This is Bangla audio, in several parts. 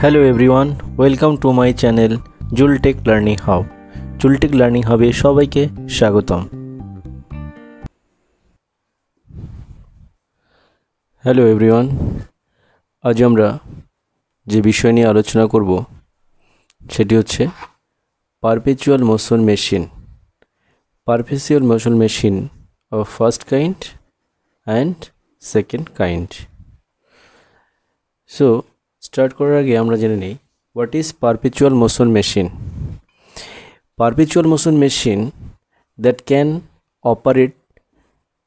Hello everyone, welcome to my channel Jultech Learning Hub. Jultech Learning Hub এ সবাইকে স্বাগতম। হ্যালো এভরিওয়ান, আজ আমরা যে বিষয় নিয়ে আলোচনা করব সেটি হচ্ছে perpetual motion machine. Perpetual motion machine of first kind and second kind. So start করার আগে আমরা জেনে নিই what is perpetual motion machine. Perpetual motion machine that can operate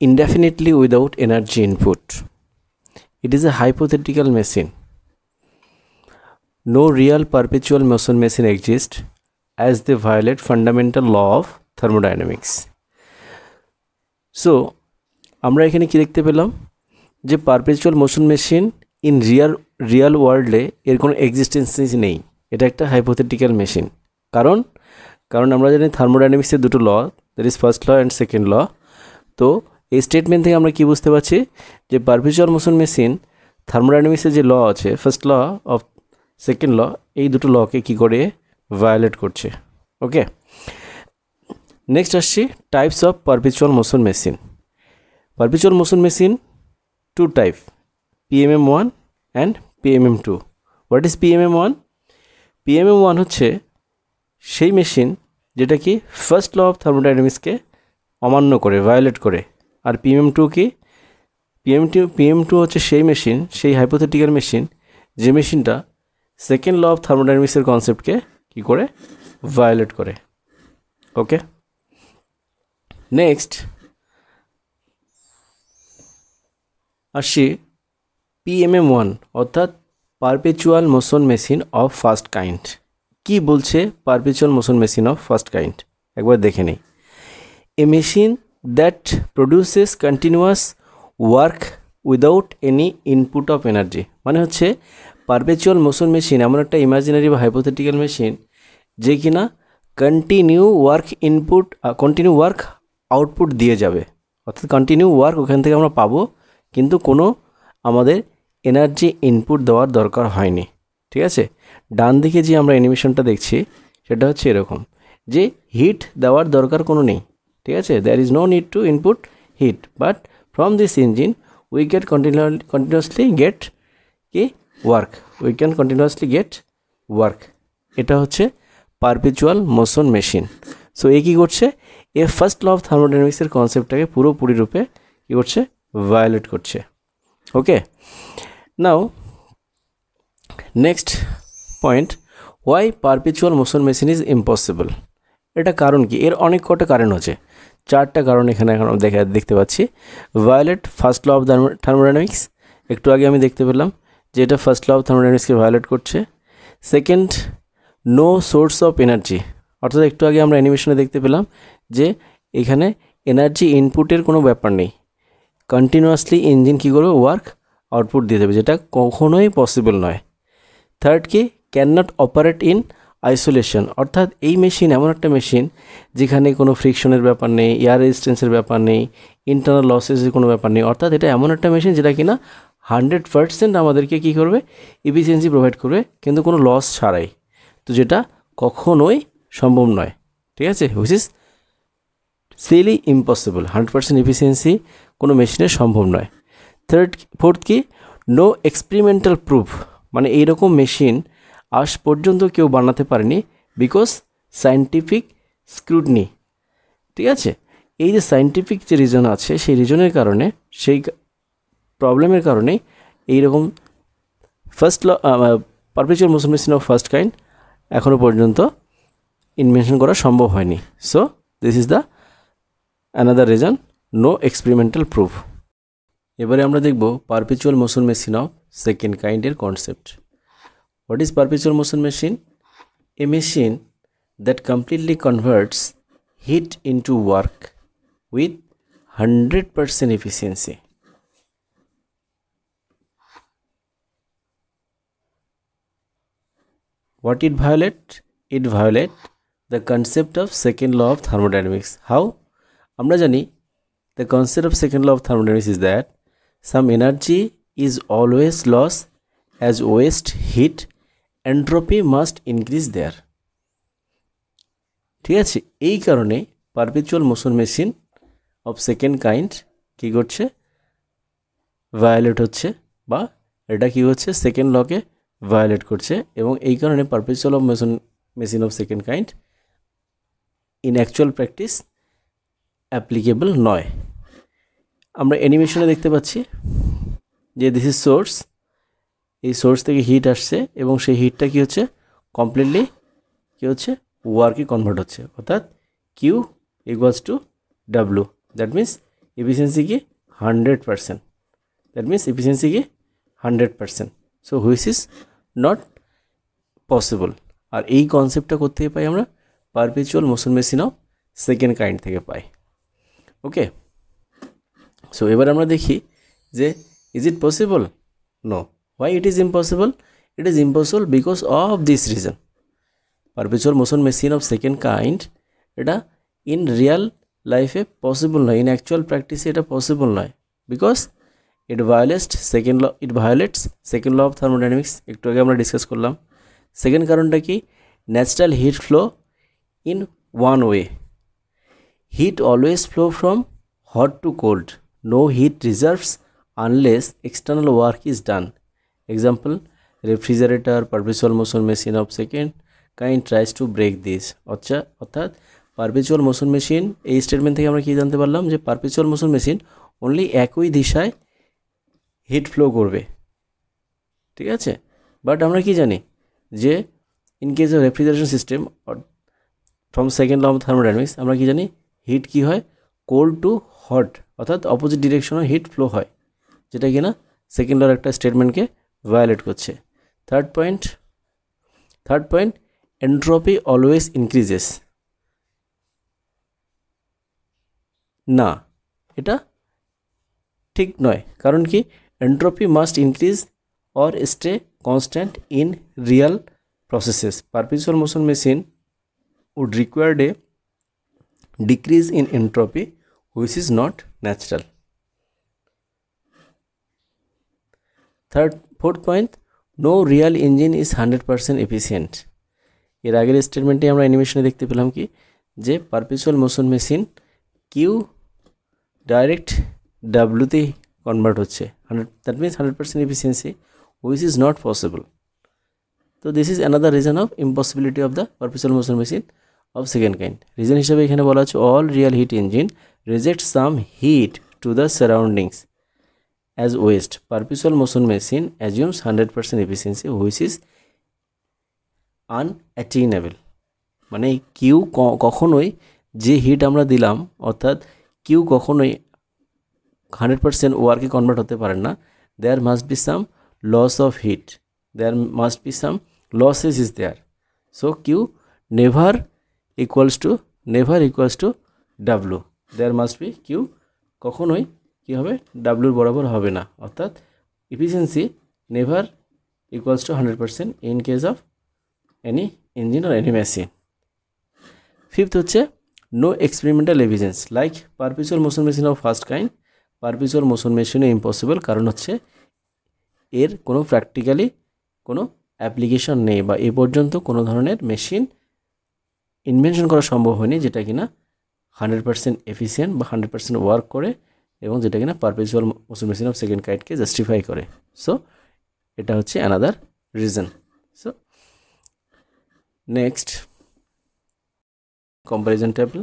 indefinitely without energy input. It is a hypothetical machine. No real perpetual motion machine exists as they violate fundamental law of thermodynamics. So, আমরা এখানে কি দেখতে পেলাম যে perpetual motion machine in Real ওয়ার্ল্ডে এর কোনো এক্সিস্টেন্সই নেই। এটা একটা হাইপোথেটিক্যাল মেশিন। কারণ আমরা জানি থার্মোডাইনামিক্সের দুটো law, that is first law and second law. তো এই স্টেটমেন্ট থেকে আমরা কি বুঝতে পারছি যে পারপেচুয়াল মোশন মেশিন থার্মোডাইনামিক্সের যে ল আছে first law of second law, এই দুটো লকে কী করে ভায়োলেট করছে। ওকে, নেক্সট আসছি types of perpetual motion machine. Perpetual motion machine two type, PMM1 and PMM2। What is PMM1? PMM1 হচ্ছে সেই মেশিন যেটা কি ফার্স্ট ল অফ থার্মোডাইনামিক্সকে অমান্য করে, ভায়োলেট করে। আর PMM2 কি? PM2 হচ্ছে সেই মেশিন, সেই হাইপোথেটিক্যাল মেশিন যে মেশিনটা সেকেন্ড ল অফ থার্মোডাইনামিক্সের কনসেপ্টকে কি করে ভায়োলেট করে। ওকে, নেক্সট আসছি PMM1 অর্থাৎ perpetual motion machine of first kind. কি বলছে perpetual motion machine of first kind, একবার দেখে নিই। A machine that produces continuous work without any input of energy. মানে হচ্ছে পারপেচুয়াল মোশন মেশিন এমন একটা ইমাজিনারি বা হাইপোথেটিক্যাল মেশিন যে কিনা কন্টিনিউ ওয়ার্ক আউটপুট দিয়ে যাবে। অর্থাৎ কন্টিনিউ ওয়ার্ক ওখান থেকে আমরা পাবো, কিন্তু কোনো আমাদের এনার্জি ইনপুট দেওয়ার দরকার হয়নি। ঠিক আছে, ডান দিকে যে আমরা অ্যানিমেশনটা দেখছি সেটা হচ্ছে এরকম যে হিট দেওয়ার দরকার কোনো নেই। ঠিক আছে, there is no need to input heat, but from this engine we continuously get work. এটা হচ্ছে পারপেচুয়াল মোশন মেশিন। সো এ কী করছে, এ ফার্স্ট ল অফ থার্মোডাইনামিক্সের কনসেপ্টটাকে পুরোপুরি রূপে কী করছে, ভায়োলেট করছে। Okay, now next point, why perpetual motion machine is impossible. এটা কারণ কি? এর অনেক কটা কারণ আছে, চারটা কারণ এখানে এখন দেখতে পাচ্ছি। Violate first law of thermodynamics, একটু আগে আমি দেখতে পেলাম যে এটা ফার্স্ট ল অফ থার্মোডাইনামিক্সকে ভায়োলেট করছে। Second, no source of energy, অর্থাৎ একটু আগে আমরা অ্যানিমেশনে দেখতে পেলাম যে এখানে এনার্জি ইনপুটের কোনো ব্যাপার নেই, কন্টিনিউয়াসলি ইঞ্জিন কী করবে, ওয়ার্ক আউটপুট দিয়ে দেবে, যেটা কখনোই পসিবল নয়। থার্ড কি, can not operate in isolation, অর্থাৎ এই মেশিন এমন একটা মেশিন যেখানে কোনো ফ্রিকশনের ব্যাপার নেই, এয়ার রেজিস্ট্যান্সের ব্যাপার নেই, ইন্টারনাল লসেসের কোনো ব্যাপার নেই। অর্থাৎ এটা এমন একটা মেশিন যেটা কিনা 100% আমাদেরকে কী করবে, এফিসিয়েন্সি প্রোভাইড করবে, কিন্তু কোনো লস ছাড়াই। তো যেটা কখনোই সম্ভব নয়। ঠিক আছে, which is silly impossible, 100% efficiency কোনো মেশিনের সম্ভব নয়। ফোর্থ কি, নো এক্সপেরিমেন্টাল প্রুফ, মানে এইরকম মেশিন আজ পর্যন্ত কেউ বানাতে পারেনি, বিকজ সায়েন্টিফিক স্ক্রুটনি। ঠিক আছে, এই যে সায়েন্টিফিক যে রিজন আছে সেই রিজনের কারণে, সেই প্রবলেমের কারণেই এইরকম first law perpetual motion machine of first kind এখনও পর্যন্ত ইনভেনশন করা সম্ভব হয়নি। So this is the another reason, no experimental proof. এবারে আমরা দেখব perpetual motion machine of second কাইন্ডের concept. What is perpetual motion machine? A machine that completely converts heat into work with 100% efficiency. What it violate? It violate the concept of second law of thermodynamics. How? আমরা জানি the concept of second law of thermodynamics is that some energy is always lost as waste heat entropy must increase there. ঠিক আছে, এই কারণে perpetual motion machine of second kind কী করছে, ভায়োলেট হচ্ছে, বা এটা কী হচ্ছে, সেকেন্ড লকে ভায়োলেট করছে, এবং এই কারণে perpetual of machine of second kind in actual practice applicable নয়। আমরা অ্যানিমেশনে দেখতে পাচ্ছি যে দিস ইজ সোর্স, এই সোর্স থেকে হিট আসছে এবং সেই হিটটা কী হচ্ছে, কমপ্লিটলি কী হচ্ছে, ওয়ার্কে কনভার্ট হচ্ছে, অর্থাৎ Q equals to W. That means efficiency কি 100%, দ্যাট মিন্স এফিসিয়েন্সি কি 100%। So which is not possible. আর এই কনসেপ্টটা কোথেকে পাই আমরা, perpetual motion machine of second kind থেকে পাই। ওকে, সো এবার আমরা দেখি যে is it possible? No. Why it is impossible? It is impossible because of this reason. Perpetual motion machine of second kind এটা ইন রিয়াল লাইফে পসিবল নয়, ইন অ্যাকচুয়াল প্র্যাকটিসে এটা পসিবল নয়, because it violates second law of thermodynamics. একটু আগে আমরা ডিসকাস করলাম। সেকেন্ড কারণটা কি, natural heat flow in one way, heat always flow from hot to cold, no heat reserves unless external work is done. Example, refrigerator, perpetual motion machine of second kind tries to break this. অর্থাৎ পারপেচুয়াল মোশন মেশিন, এই স্টেটমেন্ট থেকে আমরা কী জানতে পারলাম, যে পারপেচুয়াল মোশন মেশিন অনলি একই দিশায় হিট ফ্লো করবে। ঠিক আছে, বাট আমরা কি জানি যে in case of refrigeration system from second law of thermodynamics আমরা কি জানি, হিট কি হয়, কোল্ড টু হট, অর্থাৎ অপোজিট ডিরেকশনে হিট ফ্লো হয়, যেটা কি না সেকেন্ড লর একটা স্টেটমেন্টকে ভায়োলেট করছে। Third point, entropy always increases. না, এটা ঠিক নয়। কারণ কি, entropy must increase or stay constant in real processes. Perpetual motion machine would require a decrease in entropy which is not natural. Fourth point, no real engine is 100% efficient. এর আগের স্টেটমেন্টে আমরা অ্যানিমেশনে দেখতে পেলাম কি, যে perpetual motion machine Q direct ডাব্লুতে কনভার্ট হচ্ছে, that means 100% efficiency which is not possible. তো this is another reason of impossibility of the perpetual motion machine of second kind. Reason হিসাবে এখানে বলা হচ্ছে, all real heat engine reject some heat to the surroundings as waste. Perpetual motion machine assumes 100% efficiency which is unattainable. মানে কিউ কখনোই, যে হিট আমরা দিলাম, অর্থাৎ কিউ কখনোই 100% ওয়ার্কে কনভার্ট হতে পারে না। There must be some loss of heat, there must be some losses is there. So Q never equals to W. There must be Q কখনোই কী হবে, ডাব্লুর বরাবর হবে না, অর্থাৎ efficiency never equals to 100% in case of any engine or any machine. Fifth হচ্ছে, no experimental evidence like perpetual motion machine of first kind. Perpetual motion মেশিনও ইম্পসিবল, কারণ হচ্ছে এর কোনো প্র্যাকটিক্যালি কোনো অ্যাপ্লিকেশন নেই, বা এ পর্যন্ত কোনো ধরনের মেশিন ইনভেনশন করা সম্ভব হয়নি যেটা কিনা 100% এফিসিয়েন্ট বা 100% ওয়ার্ক করে, এবং যেটা কিনা perpetual motion machine of second কাইন্ডকে জাস্টিফাই করে। সো এটা হচ্ছে another reason. So next, comparison table.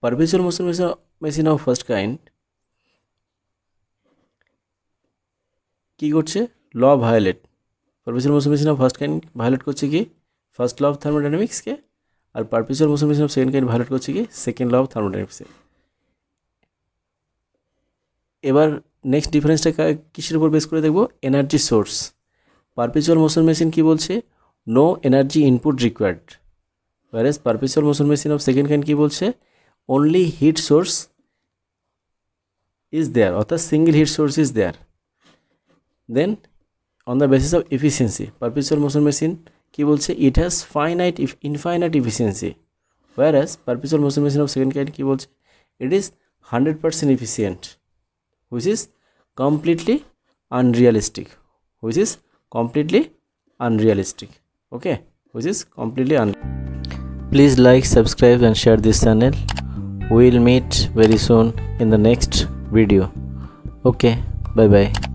Perpetual motion machine of first kind কী করছে, law violate. Perpetual motion machine of first kind violate করছে কি, ফার্স্ট ল অফ থার্মোডাইনামিক্সকে, আর perpetual motion machine of second kind violate করছে কি, সেকেন্ড ল অফ থার্মোডাইনামিক্সে। এবার নেক্সট ডিফারেন্সটা কিসের উপর বেস করে দেখব, energy source. Perpetual motion machine কি বলছে, no energy input required, whereas perpetual motion machine of second kind কি বলছে, only heat source is there, অর্থাৎ single heat source is there. Then on the basis of efficiency, perpetual motion machine কি বলছে, it has infinite efficiency, whereas perpetual motion machine of second kind কি বলছে, it is 100% efficient, which is completely unrealistic, which is completely unrealistic, okay, which is completely Please like, subscribe and share this channel. We'll meet very soon in the next video. Okay, bye bye.